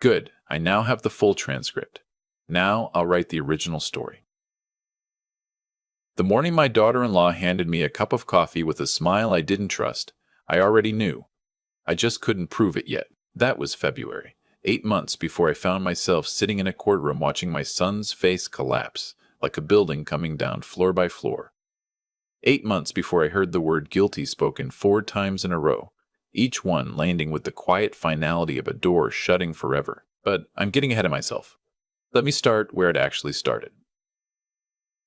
Good, I now have the full transcript. Now I'll write the original story. The morning my daughter-in-law handed me a cup of coffee with a smile I didn't trust, I already knew. I just couldn't prove it yet. That was February, 8 months before I found myself sitting in a courtroom watching my son's face collapse, like a building coming down floor by floor. 8 months before I heard the word guilty spoken 4 times in a row, each one landing with the quiet finality of a door shutting forever. But I'm getting ahead of myself. Let me start where it actually started.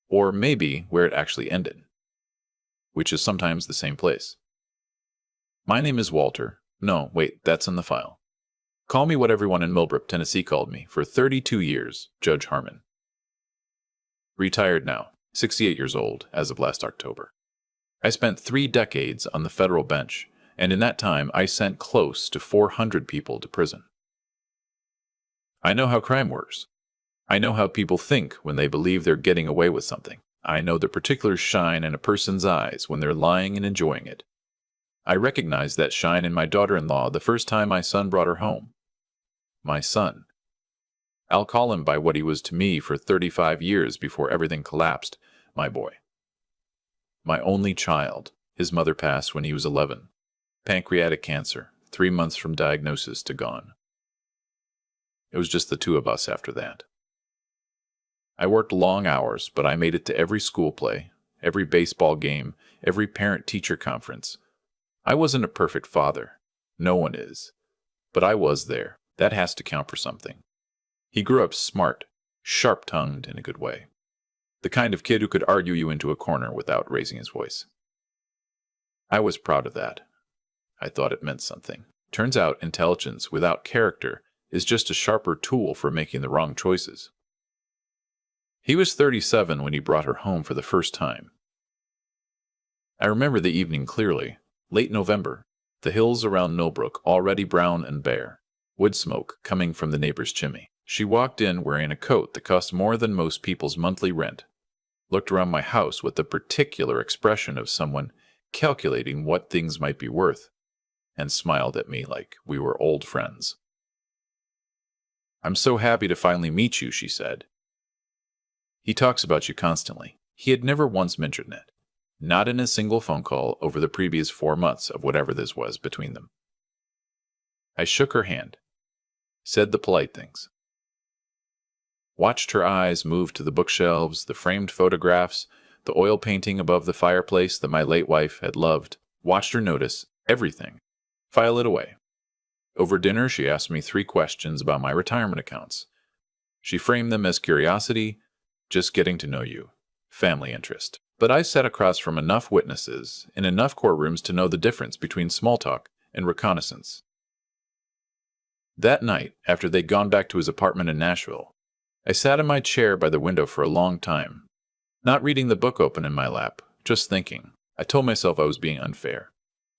Or maybe where it actually ended, which is sometimes the same place. My name is Walter. No, wait, that's in the file. Call me what everyone in Millbrook, Tennessee called me for 32 years, Judge Harmon. Retired now, 68 years old as of last October. I spent 3 decades on the federal bench, and in that time I sent close to 400 people to prison. I know how crime works. I know how people think when they believe they're getting away with something. I know the particular shine in a person's eyes when they're lying and enjoying it. I recognized that shine in my daughter-in-law the first time my son brought her home. My son. I'll call him by what he was to me for 35 years before everything collapsed, my boy. My only child. His mother passed when he was 11. Pancreatic cancer, 3 months from diagnosis to gone. It was just the 2 of us after that. I worked long hours, but I made it to every school play, every baseball game, every parent-teacher conference. I wasn't a perfect father. No one is. But I was there. That has to count for something. He grew up smart, sharp-tongued in a good way. The kind of kid who could argue you into a corner without raising his voice. I was proud of that. I thought it meant something. Turns out intelligence without character is just a sharper tool for making the wrong choices. He was 37 when he brought her home for the first time. I remember the evening clearly, late November, the hills around Millbrook already brown and bare, wood smoke coming from the neighbor's chimney. She walked in wearing a coat that cost more than most people's monthly rent, looked around my house with the particular expression of someone calculating what things might be worth, and smiled at me like we were old friends. "I'm so happy to finally meet you," she said. "He talks about you constantly." He had never once mentioned it, not in a single phone call over the previous 4 months of whatever this was between them. I shook her hand, said the polite things, watched her eyes move to the bookshelves, the framed photographs, the oil painting above the fireplace that my late wife had loved, watched her notice everything, file it away. Over dinner, she asked me 3 questions about my retirement accounts. She framed them as curiosity, just getting to know you, family interest. But I sat across from enough witnesses in enough courtrooms to know the difference between small talk and reconnaissance. That night, after they'd gone back to his apartment in Nashville, I sat in my chair by the window for a long time, not reading the book open in my lap, just thinking. I told myself I was being unfair.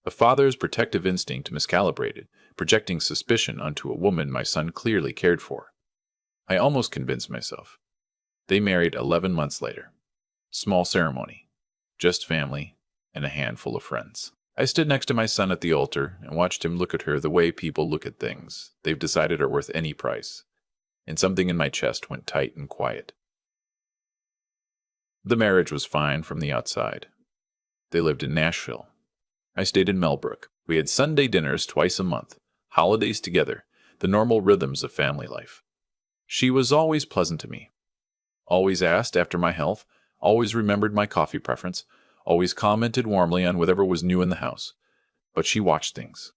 A father's protective instinct miscalibrated, projecting suspicion onto a woman my son clearly cared for. I almost convinced myself. They married 11 months later. Small ceremony, just family and a handful of friends. I stood next to my son at the altar and watched him look at her the way people look at things they've decided are worth any price, and something in my chest went tight and quiet. The marriage was fine from the outside. They lived in Nashville. I stayed in Millbrook. We had Sunday dinners twice a month, holidays together, the normal rhythms of family life. She was always pleasant to me. Always asked after my health, always remembered my coffee preference, always commented warmly on whatever was new in the house. But she watched things.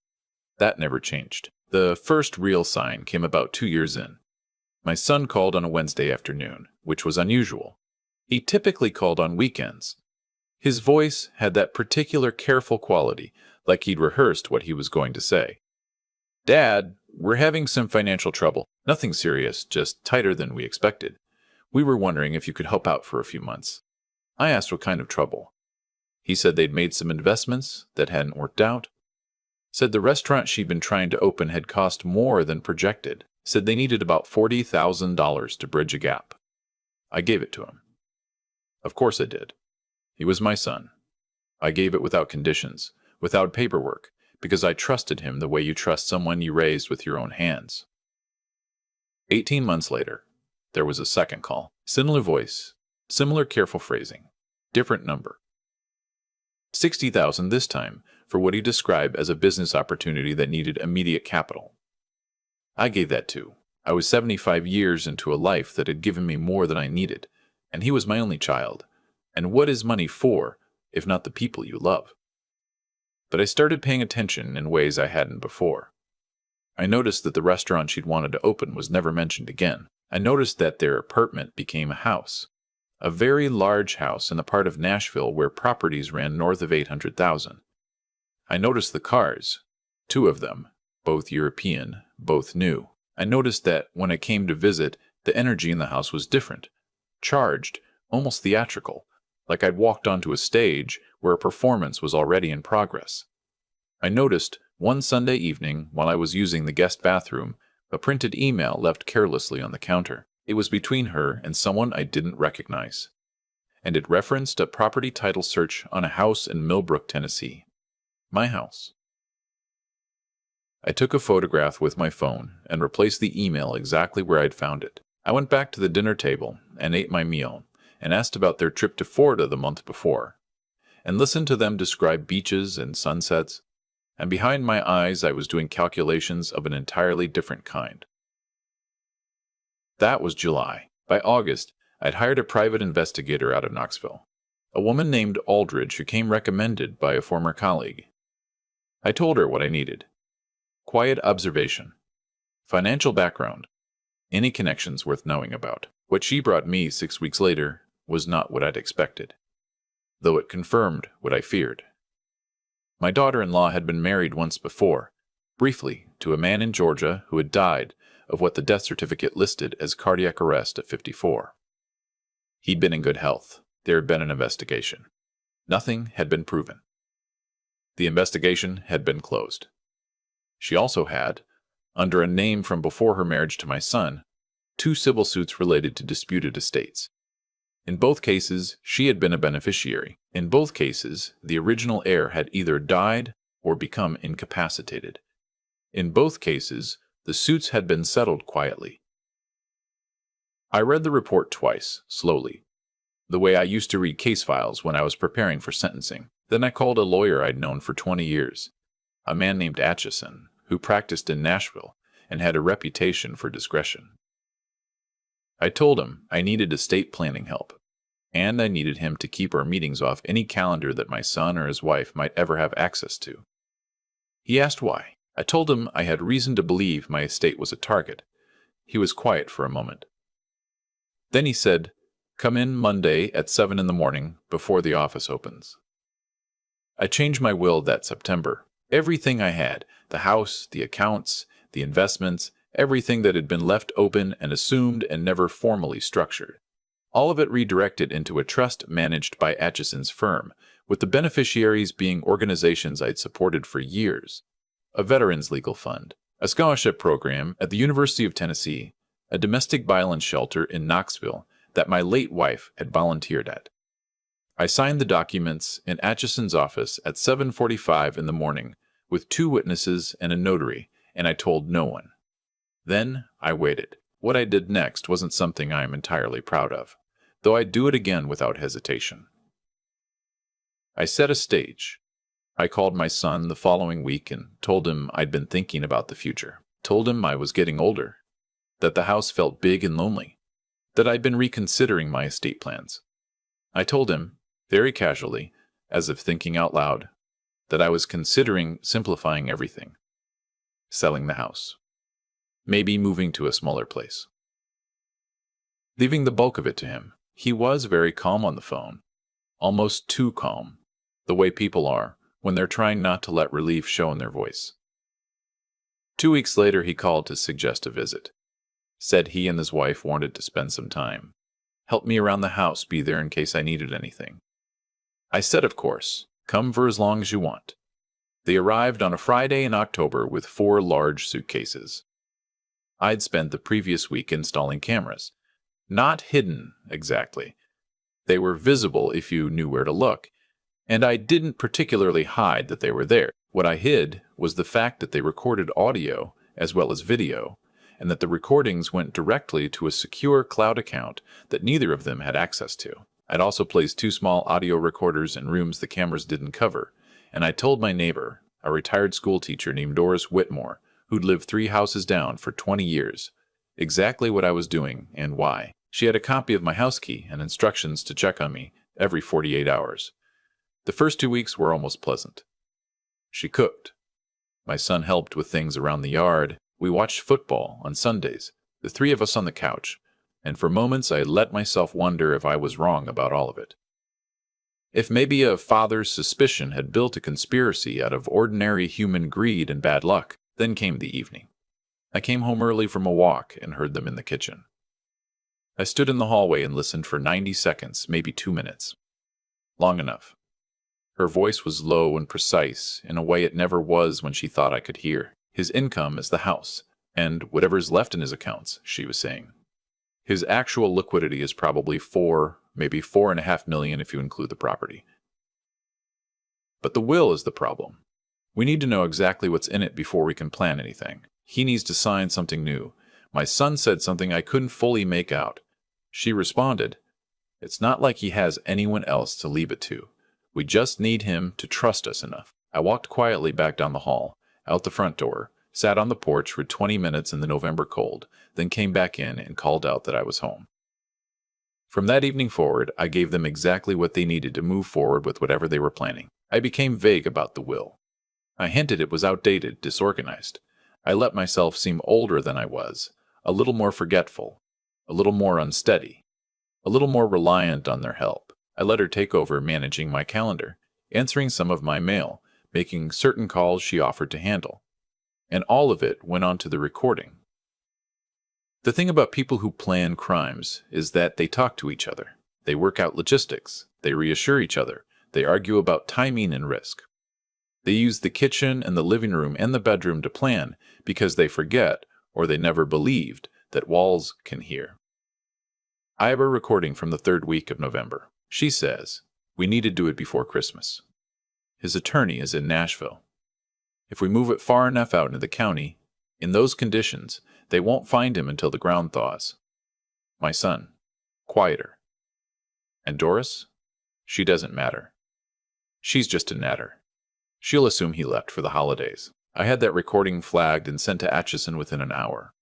That never changed. The first real sign came about 2 years in. My son called on a Wednesday afternoon, which was unusual. He typically called on weekends. His voice had that particular careful quality, like he'd rehearsed what he was going to say. "Dad, we're having some financial trouble. Nothing serious, just tighter than we expected. We were wondering if you could help out for a few months." I asked what kind of trouble. He said they'd made some investments that hadn't worked out. Said the restaurant she'd been trying to open had cost more than projected. Said they needed about $40,000 to bridge a gap. I gave it to him. Of course I did. He was my son. I gave it without conditions, without paperwork, because I trusted him the way you trust someone you raised with your own hands. 18 months later, there was a second call. Similar voice, similar careful phrasing, different number. 60,000 this time for what he described as a business opportunity that needed immediate capital. I gave that too. I was 75 years into a life that had given me more than I needed, and he was my only child. And what is money for, if not the people you love? But I started paying attention in ways I hadn't before. I noticed that the restaurant she'd wanted to open was never mentioned again. I noticed that their apartment became a house. A very large house in the part of Nashville where properties ran north of 800,000. I noticed the cars, 2 of them, both European, both new. I noticed that when I came to visit, the energy in the house was different, charged, almost theatrical, like I'd walked onto a stage where a performance was already in progress. I noticed one Sunday evening while I was using the guest bathroom, a printed email left carelessly on the counter. It was between her and someone I didn't recognize, and it referenced a property title search on a house in Millbrook, Tennessee. My house. I took a photograph with my phone and replaced the email exactly where I'd found it. I went back to the dinner table and ate my meal and asked about their trip to Florida the month before, and listened to them describe beaches and sunsets, and behind my eyes I was doing calculations of an entirely different kind. That was July. By August, I'd hired a private investigator out of Knoxville, a woman named Aldridge who came recommended by a former colleague. I told her what I needed. Quiet observation, financial background, any connections worth knowing about. What she brought me 6 weeks later was not what I'd expected, though it confirmed what I feared. My daughter-in-law had been married once before, briefly, to a man in Georgia who had died of what the death certificate listed as cardiac arrest at 54. He'd been in good health. There had been an investigation. Nothing had been proven. The investigation had been closed. She also had, under a name from before her marriage to my son, 2 civil suits related to disputed estates. In both cases, she had been a beneficiary. In both cases, the original heir had either died or become incapacitated. In both cases, the suits had been settled quietly. I read the report twice, slowly, the way I used to read case files when I was preparing for sentencing. Then I called a lawyer I'd known for 20 years, a man named Atchison, who practiced in Nashville and had a reputation for discretion. I told him I needed estate planning help, and I needed him to keep our meetings off any calendar that my son or his wife might ever have access to. He asked why. I told him I had reason to believe my estate was a target. He was quiet for a moment. Then he said, "Come in Monday at 7 in the morning before the office opens." I changed my will that September. Everything I had, the house, the accounts, the investments, everything that had been left open and assumed and never formally structured. All of it redirected into a trust managed by Atchison's firm, with the beneficiaries being organizations I'd supported for years. A veterans legal fund, a scholarship program at the University of Tennessee, a domestic violence shelter in Knoxville that my late wife had volunteered at. I signed the documents in Atchison's office at 7:45 in the morning with 2 witnesses and a notary, and I told no one. Then I waited. What I did next wasn't something I am entirely proud of, though I'd do it again without hesitation. I set a stage. I called my son the following week and told him I'd been thinking about the future. Told him I was getting older, that the house felt big and lonely, that I'd been reconsidering my estate plans. I told him, very casually, as if thinking out loud, that I was considering simplifying everything, selling the house, maybe moving to a smaller place, leaving the bulk of it to him. He was very calm on the phone, almost too calm, the way people are when they're trying not to let relief show in their voice. 2 weeks later, he called to suggest a visit. Said he and his wife wanted to spend some time. Help me around the house, be there in case I needed anything. I said, of course, come for as long as you want. They arrived on a Friday in October with 4 large suitcases. I'd spent the previous week installing cameras. Not hidden, exactly. They were visible if you knew where to look, and I didn't particularly hide that they were there. What I hid was the fact that they recorded audio as well as video, and that the recordings went directly to a secure cloud account that neither of them had access to. I'd also placed 2 small audio recorders in rooms the cameras didn't cover, and I told my neighbor, a retired schoolteacher named Doris Whitmore, who'd lived 3 houses down for 20 years, exactly what I was doing and why. She had a copy of my house key and instructions to check on me every 48 hours. The first 2 weeks were almost pleasant. She cooked. My son helped with things around the yard. We watched football on Sundays, the 3 of us on the couch, and for moments I let myself wonder if I was wrong about all of it. If maybe a father's suspicion had built a conspiracy out of ordinary human greed and bad luck. Then came the evening. I came home early from a walk and heard them in the kitchen. I stood in the hallway and listened for 90 seconds, maybe 2 minutes. Long enough. Her voice was low and precise, in a way it never was when she thought I could hear. His income is the house, and whatever's left in his accounts, she was saying. His actual liquidity is probably 4, maybe 4.5 million if you include the property. But the will is the problem. We need to know exactly what's in it before we can plan anything. He needs to sign something new. My son said something I couldn't fully make out. She responded, "It's not like he has anyone else to leave it to. We just need him to trust us enough." I walked quietly back down the hall, out the front door, sat on the porch for 20 minutes in the November cold, then came back in and called out that I was home. From that evening forward, I gave them exactly what they needed to move forward with whatever they were planning. I became vague about the will. I hinted it was outdated, disorganized. I let myself seem older than I was, a little more forgetful, a little more unsteady, a little more reliant on their help. I let her take over managing my calendar, answering some of my mail, making certain calls she offered to handle. And all of it went on to the recording. The thing about people who plan crimes is that they talk to each other. They work out logistics. They reassure each other. They argue about timing and risk. They use the kitchen and the living room and the bedroom to plan because they forget, or they never believed, that walls can hear. I have a recording from the 3rd week of November. She says, "We need to do it before Christmas." His attorney is in Nashville. If we move it far enough out into the county, in those conditions, they won't find him until the ground thaws. My son, quieter. And Doris? She doesn't matter. She's just a natter. She'll assume he left for the holidays. I had that recording flagged and sent to Atchison within an hour.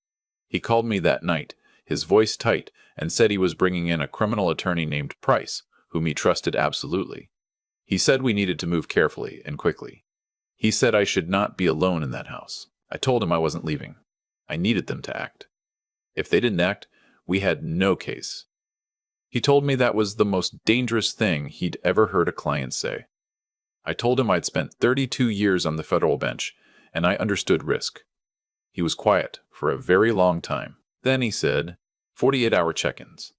He called me that night, his voice tight, and said he was bringing in a criminal attorney named Price, whom he trusted absolutely. He said we needed to move carefully and quickly. He said I should not be alone in that house. I told him I wasn't leaving. I needed them to act. If they didn't act, we had no case. He told me that was the most dangerous thing he'd ever heard a client say. I told him I'd spent 32 years on the federal bench, and I understood risk. He was quiet for a very long time. Then he said, 48-hour check-ins.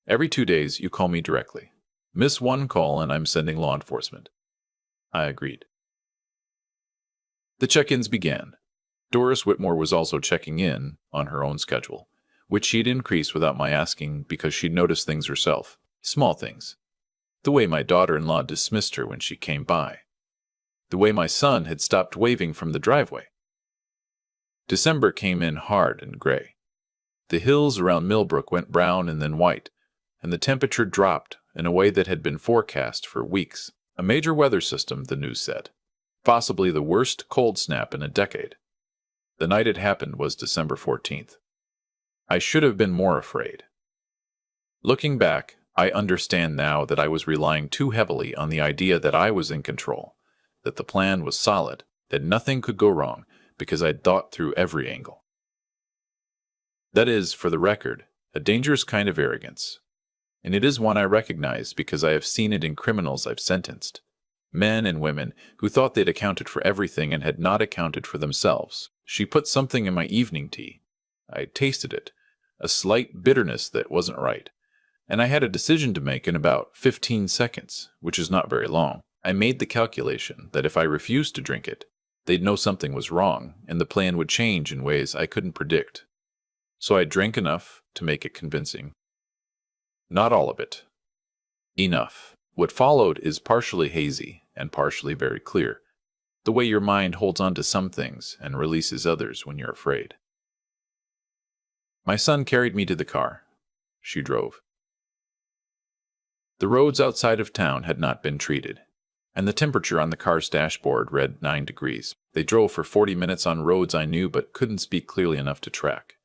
Every 2 days, you call me directly. Miss one call and I'm sending law enforcement. I agreed. The check-ins began. Doris Whitmore was also checking in on her own schedule, which she'd increased without my asking because she'd noticed things herself. Small things. The way my daughter-in-law dismissed her when she came by. The way my son had stopped waving from the driveway. December came in hard and gray. The hills around Millbrook went brown and then white, and the temperature dropped in a way that had been forecast for weeks. A major weather system, the news said. Possibly the worst cold snap in a decade. The night it happened was December 14th. I should have been more afraid. Looking back, I understand now that I was relying too heavily on the idea that I was in control, that the plan was solid, that nothing could go wrong because I'd thought through every angle. That is, for the record, a dangerous kind of arrogance. And it is one I recognize because I have seen it in criminals I've sentenced. Men and women who thought they'd accounted for everything and had not accounted for themselves. She put something in my evening tea. I tasted it, a slight bitterness that wasn't right. And I had a decision to make in about 15 seconds, which is not very long. I made the calculation that if I refused to drink it, they'd know something was wrong, and the plan would change in ways I couldn't predict. So I drank enough to make it convincing. Not all of it. Enough. What followed is partially hazy and partially very clear, the way your mind holds on to some things and releases others when you're afraid. My son carried me to the car. She drove. The roads outside of town had not been treated, and the temperature on the car's dashboard read 9 degrees. They drove for 40 minutes on roads I knew but couldn't speak clearly enough to track.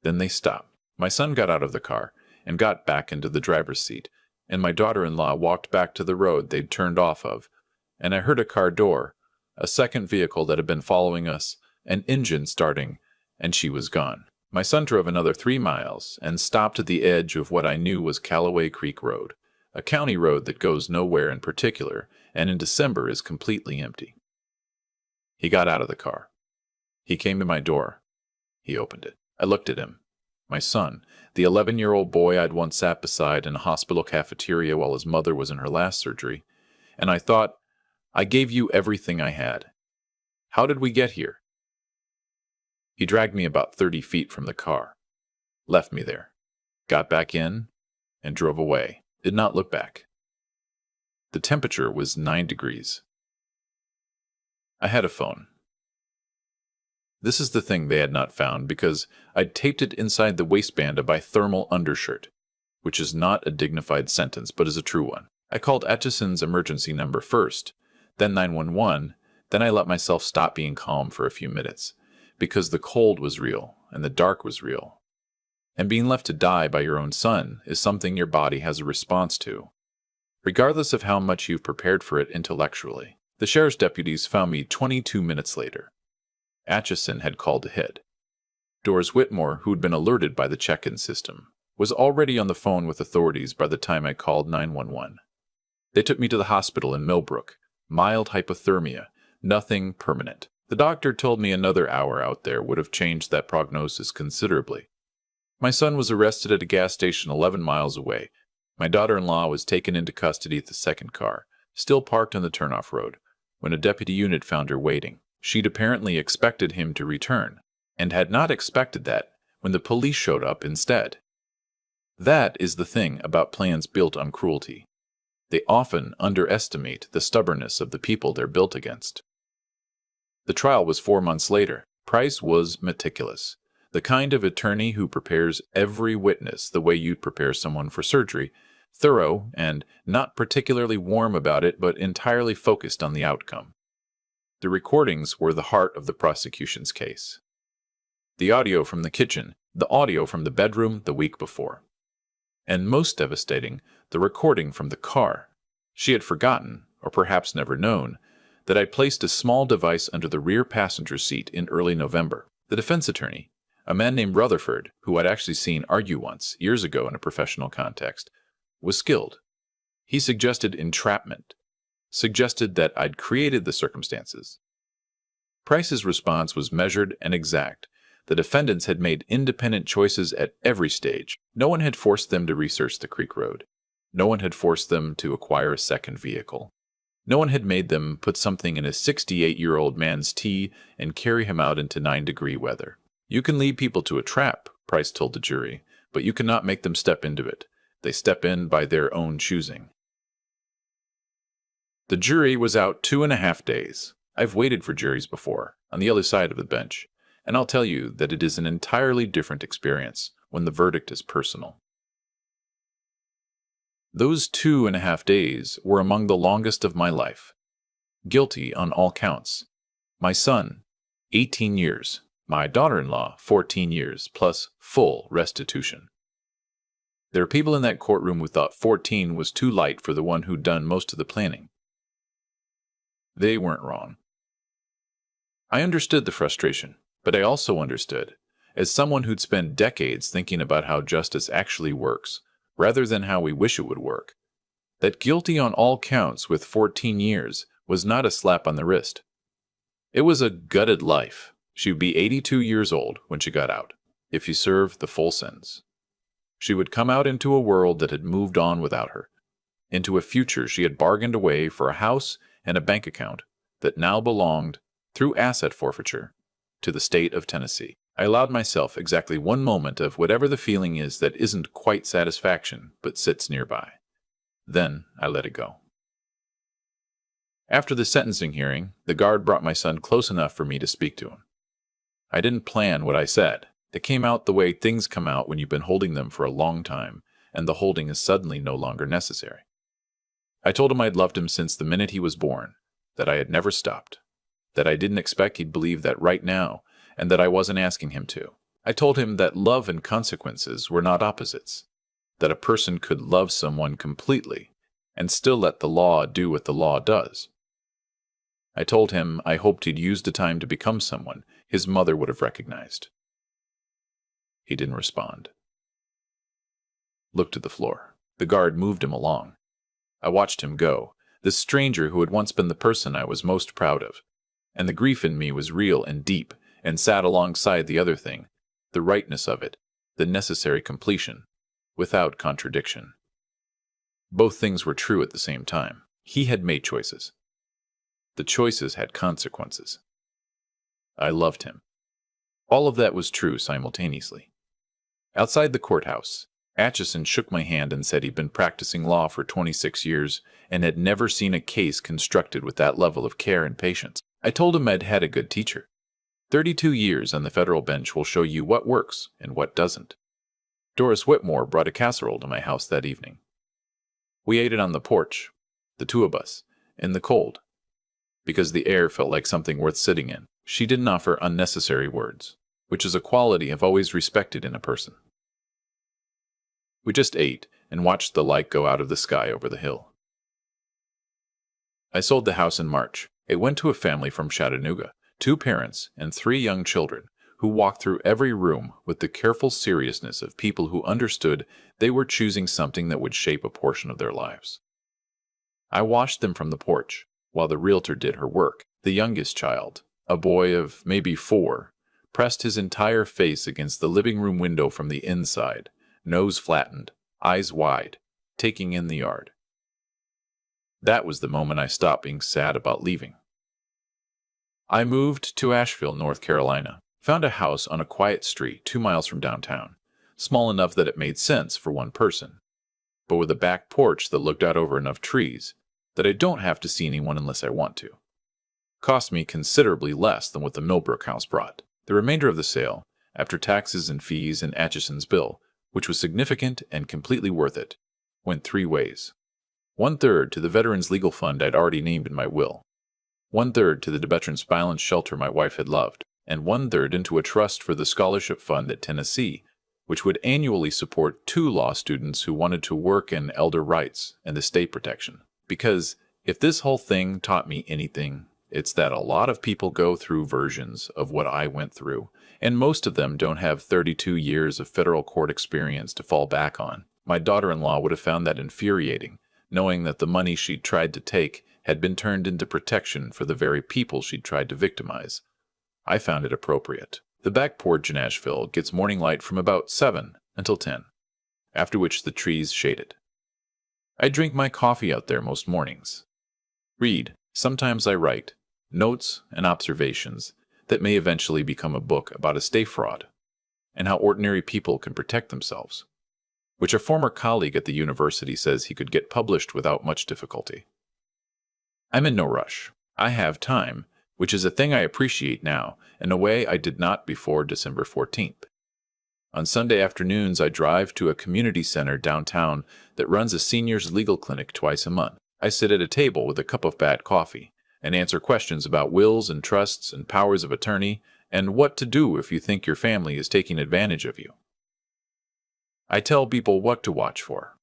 Then they stopped. My son got out of the car and got back into the driver's seat, and my daughter-in-law walked back to the road they'd turned off of, and I heard a car door, a second vehicle that had been following us, an engine starting, and she was gone. My son drove another 3 miles and stopped at the edge of what I knew was Callaway Creek Road, a county road that goes nowhere in particular and in December is completely empty. He got out of the car. He came to my door. He opened it. I looked at him. My son, the 11-year-old boy I'd once sat beside in a hospital cafeteria while his mother was in her last surgery, and I thought, I gave you everything I had. How did we get here? He dragged me about 30 feet from the car, left me there, got back in, and drove away. Did not look back. The temperature was 9 degrees. I had a phone. This is the thing they had not found because I'd taped it inside the waistband of my thermal undershirt, which is not a dignified sentence but is a true one. I called Atchison's emergency number first, then 911, then I let myself stop being calm for a few minutes, because the cold was real and the dark was real. And being left to die by your own son is something your body has a response to, regardless of how much you've prepared for it intellectually. The sheriff's deputies found me 22 minutes later. Atchison had called ahead. Doris Whitmore, who'd been alerted by the check-in system, was already on the phone with authorities by the time I called 911. They took me to the hospital in Millbrook. Mild hypothermia, nothing permanent. The doctor told me another hour out there would have changed that prognosis considerably. My son was arrested at a gas station 11 miles away. My daughter-in-law was taken into custody at the second car, still parked on the turnoff road, when a deputy unit found her waiting. She'd apparently expected him to return, and had not expected that when the police showed up instead. That is the thing about plans built on cruelty. They often underestimate the stubbornness of the people they're built against. The trial was 4 months later. Price was meticulous, the kind of attorney who prepares every witness the way you'd prepare someone for surgery, thorough and not particularly warm about it but entirely focused on the outcome. The recordings were the heart of the prosecution's case. The audio from the kitchen, the audio from the bedroom the week before. And most devastating, the recording from the car. She had forgotten, or perhaps never known, that I placed a small device under the rear passenger seat in early November. The defense attorney, a man named Rutherford, who I'd actually seen argue once, years ago in a professional context, was skilled. He suggested entrapment, suggested that I'd created the circumstances. Price's response was measured and exact. The defendants had made independent choices at every stage. No one had forced them to research the Creek Road. No one had forced them to acquire a second vehicle. No one had made them put something in a 68-year-old man's tea and carry him out into 9-degree weather. You can lead people to a trap, Price told the jury, but you cannot make them step into it. They step in by their own choosing. The jury was out 2.5 days. I've waited for juries before, on the other side of the bench, and I'll tell you that it is an entirely different experience when the verdict is personal. Those 2.5 days were among the longest of my life. Guilty on all counts. My son, 18 years. My daughter-in-law, 14 years, plus full restitution. There are people in that courtroom who thought 14 was too light for the one who'd done most of the planning. They weren't wrong. I understood the frustration, but I also understood, as someone who'd spent decades thinking about how justice actually works, rather than how we wish it would work, that guilty on all counts with 14 years was not a slap on the wrist. It was a gutted life. She would be 82 years old when she got out, if you served the full sentence. She would come out into a world that had moved on without her, into a future she had bargained away for a house and a bank account that now belonged, through asset forfeiture, to the state of Tennessee. I allowed myself exactly 1 moment of whatever the feeling is that isn't quite satisfaction but sits nearby. Then I let it go. After the sentencing hearing, the guard brought my son close enough for me to speak to him. I didn't plan what I said. They came out the way things come out when you've been holding them for a long time, and the holding is suddenly no longer necessary. I told him I'd loved him since the minute he was born, that I had never stopped, that I didn't expect he'd believe that right now, and that I wasn't asking him to. I told him that love and consequences were not opposites, that a person could love someone completely and still let the law do what the law does. I told him I hoped he'd use the time to become someone his mother would have recognized. He didn't respond. Looked to the floor. The guard moved him along. I watched him go, this stranger who had once been the person I was most proud of, and the grief in me was real and deep and sat alongside the other thing, the rightness of it, the necessary completion, without contradiction. Both things were true at the same time. He had made choices. The choices had consequences. I loved him. All of that was true simultaneously. Outside the courthouse, Atchison shook my hand and said he'd been practicing law for 26 years and had never seen a case constructed with that level of care and patience. I told him I'd had a good teacher. 32 years on the federal bench will show you what works and what doesn't. Doris Whitmore brought a casserole to my house that evening. We ate it on the porch, the two of us, in the cold, because the air felt like something worth sitting in. She didn't offer unnecessary words, which is a quality I've always respected in a person. We just ate and watched the light go out of the sky over the hill. I sold the house in March. It went to a family from Chattanooga, 2 parents and 3 young children, who walked through every room with the careful seriousness of people who understood they were choosing something that would shape a portion of their lives. I watched them from the porch, while the realtor did her work. The youngest child, a boy of maybe 4, pressed his entire face against the living room window from the inside, nose flattened, eyes wide, taking in the yard. That was the moment I stopped being sad about leaving. I moved to Asheville, North Carolina, found a house on a quiet street 2 miles from downtown, small enough that it made sense for one person, but with a back porch that looked out over enough trees that I don't have to see anyone unless I want to. Cost me considerably less than what the Millbrook house brought. The remainder of the sale, after taxes and fees and Atchison's bill, which was significant and completely worth it, went 3 ways. 1/3 to the Veterans Legal Fund I'd already named in my will, 1/3 to the Veterans Violence Shelter my wife had loved, and 1/3 into a trust for the scholarship fund at Tennessee, which would annually support 2 law students who wanted to work in elder rights and estate protection. Because if this whole thing taught me anything, it's that a lot of people go through versions of what I went through, and most of them don't have 32 years of federal court experience to fall back on. My daughter-in-law would have found that infuriating, knowing that the money she'd tried to take had been turned into protection for the very people she'd tried to victimize. I found it appropriate. The back porch in Asheville gets morning light from about 7 until 10, after which the trees shade it. I drink my coffee out there most mornings. Read, sometimes I write, notes and observations that may eventually become a book about estate fraud and how ordinary people can protect themselves, which a former colleague at the university says he could get published without much difficulty. I'm in no rush. I have time, which is a thing I appreciate now in a way I did not before December 14th. On Sunday afternoons, I drive to a community center downtown that runs a seniors legal clinic twice a month. I sit at a table with a cup of bad coffee and answer questions about wills and trusts and powers of attorney and what to do if you think your family is taking advantage of you. I tell people what to watch for.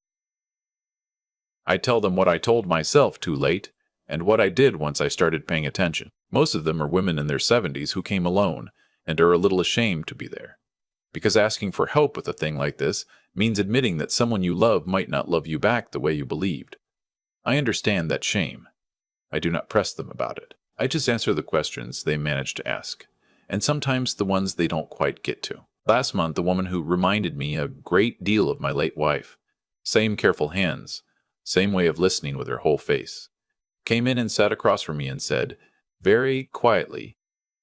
I tell them what I told myself too late and what I did once I started paying attention. Most of them are women in their 70s who came alone and are a little ashamed to be there. Because asking for help with a thing like this means admitting that someone you love might not love you back the way you believed. I understand that shame. I do not press them about it. I just answer the questions they manage to ask, and sometimes the ones they don't quite get to. Last month, the woman who reminded me a great deal of my late wife, same careful hands, same way of listening with her whole face, came in and sat across from me and said, very quietly,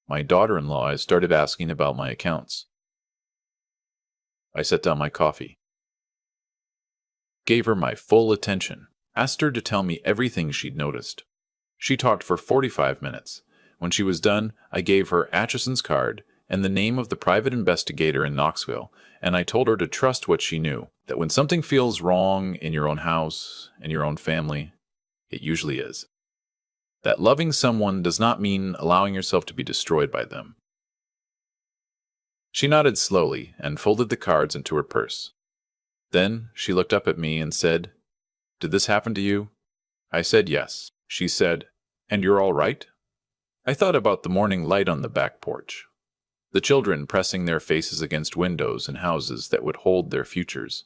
my daughter-in-law has started asking about my accounts. I set down my coffee, gave her my full attention, asked her to tell me everything she'd noticed. She talked for 45 minutes. When she was done, I gave her Atchison's card and the name of the private investigator in Knoxville, and I told her to trust what she knew, that when something feels wrong in your own house, in your own family, it usually is. That loving someone does not mean allowing yourself to be destroyed by them. She nodded slowly and folded the cards into her purse. Then she looked up at me and said, "Did this happen to you?" I said yes. She said, "And you're all right?" I thought about the morning light on the back porch, the children pressing their faces against windows in houses that would hold their futures,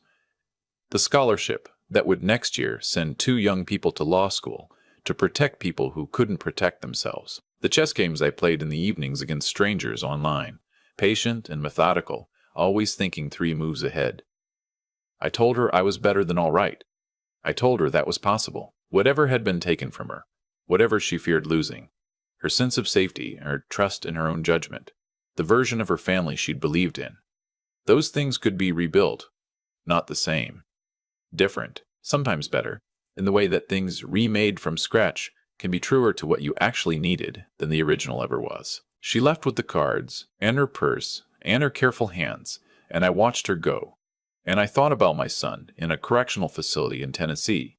the scholarship that would next year send 2 young people to law school to protect people who couldn't protect themselves, the chess games I played in the evenings against strangers online, patient and methodical, always thinking 3 moves ahead. I told her I was better than all right. I told her that was possible. Whatever had been taken from her, whatever she feared losing, her sense of safety, her trust in her own judgment, the version of her family she'd believed in, those things could be rebuilt. Not the same. Different, sometimes better, in the way that things remade from scratch can be truer to what you actually needed than the original ever was. She left with the cards, and her purse, and her careful hands, and I watched her go. And I thought about my son in a correctional facility in Tennessee,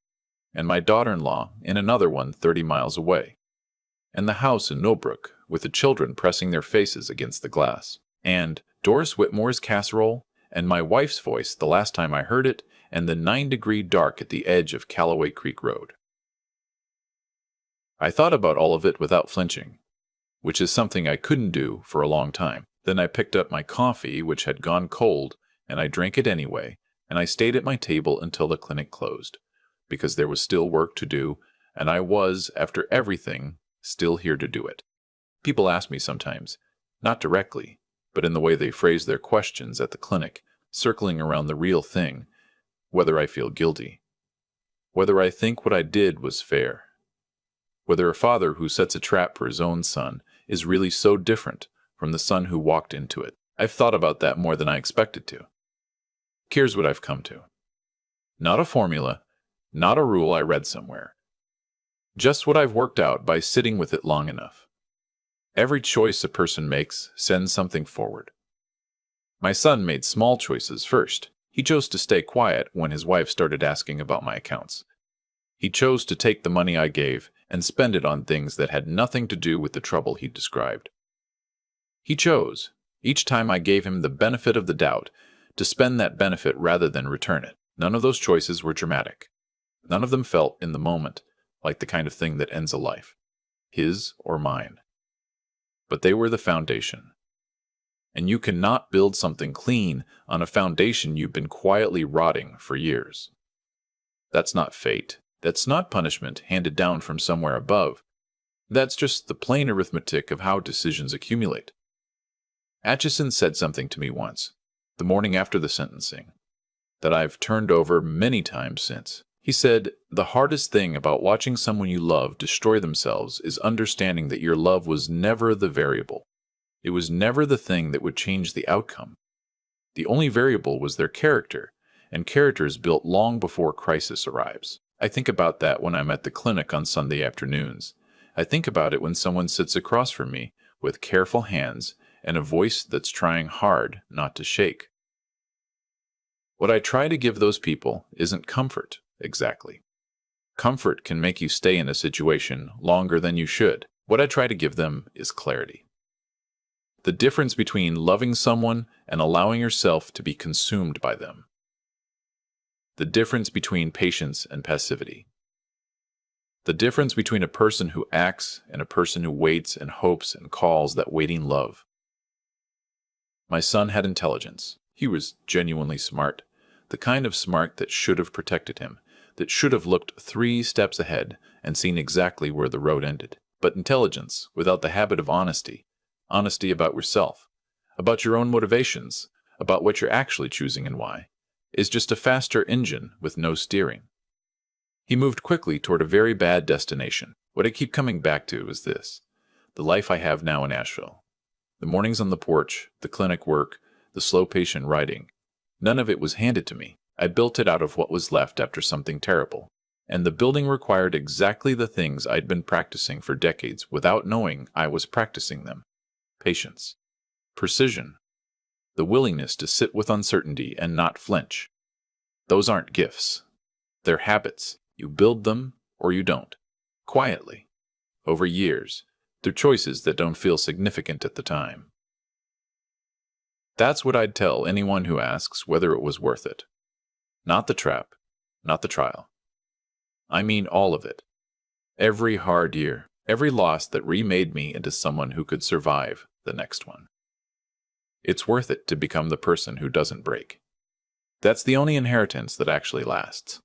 and my daughter-in-law in another one 30 miles away, and the house in Millbrook with the children pressing their faces against the glass, and Doris Whitmore's casserole, and my wife's voice the last time I heard it, and the 9-degree dark at the edge of Callaway Creek Road. I thought about all of it without flinching, which is something I couldn't do for a long time. Then I picked up my coffee, which had gone cold, and I drank it anyway, and I stayed at my table until the clinic closed, because there was still work to do, and I was, after everything, still here to do it. People ask me sometimes, not directly, but in the way they phrase their questions at the clinic, circling around the real thing, whether I feel guilty, whether I think what I did was fair, whether a father who sets a trap for his own son is really so different from the son who walked into it. I've thought about that more than I expected to. Here's what I've come to. Not a formula, not a rule I read somewhere. Just what I've worked out by sitting with it long enough. Every choice a person makes sends something forward. My son made small choices first. He chose to stay quiet when his wife started asking about my accounts. He chose to take the money I gave and spend it on things that had nothing to do with the trouble he described. He chose, each time I gave him the benefit of the doubt, to spend that benefit rather than return it. None of those choices were dramatic. None of them felt, in the moment, like the kind of thing that ends a life, his or mine. But they were the foundation. And you cannot build something clean on a foundation you've been quietly rotting for years. That's not fate. That's not punishment handed down from somewhere above. That's just the plain arithmetic of how decisions accumulate. Atchison said something to me once, the morning after the sentencing, that I've turned over many times since. He said, the hardest thing about watching someone you love destroy themselves is understanding that your love was never the variable. It was never the thing that would change the outcome. The only variable was their character, and character is built long before crisis arrives. I think about that when I'm at the clinic on Sunday afternoons. I think about it when someone sits across from me with careful hands and a voice that's trying hard not to shake. What I try to give those people isn't comfort, exactly. Comfort can make you stay in a situation longer than you should. What I try to give them is clarity. The difference between loving someone and allowing yourself to be consumed by them. The difference between patience and passivity. The difference between a person who acts and a person who waits and hopes and calls that waiting love. My son had intelligence. He was genuinely smart, the kind of smart that should have protected him, that should have looked 3 steps ahead and seen exactly where the road ended. But intelligence, without the habit of honesty about yourself, about your own motivations, about what you're actually choosing and why, is just a faster engine with no steering. He moved quickly toward a very bad destination. What I keep coming back to is this: the life I have now in Asheville. The mornings on the porch, the clinic work, the slow patient writing. None of it was handed to me. I built it out of what was left after something terrible. And the building required exactly the things I'd been practicing for decades without knowing I was practicing them. Patience. Precision. The willingness to sit with uncertainty and not flinch. Those aren't gifts. They're habits. You build them or you don't. Quietly. Over years. They're choices that don't feel significant at the time. That's what I'd tell anyone who asks whether it was worth it. Not the trap. Not the trial. I mean all of it. Every hard year. Every loss that remade me into someone who could survive the next one. It's worth it to become the person who doesn't break. That's the only inheritance that actually lasts.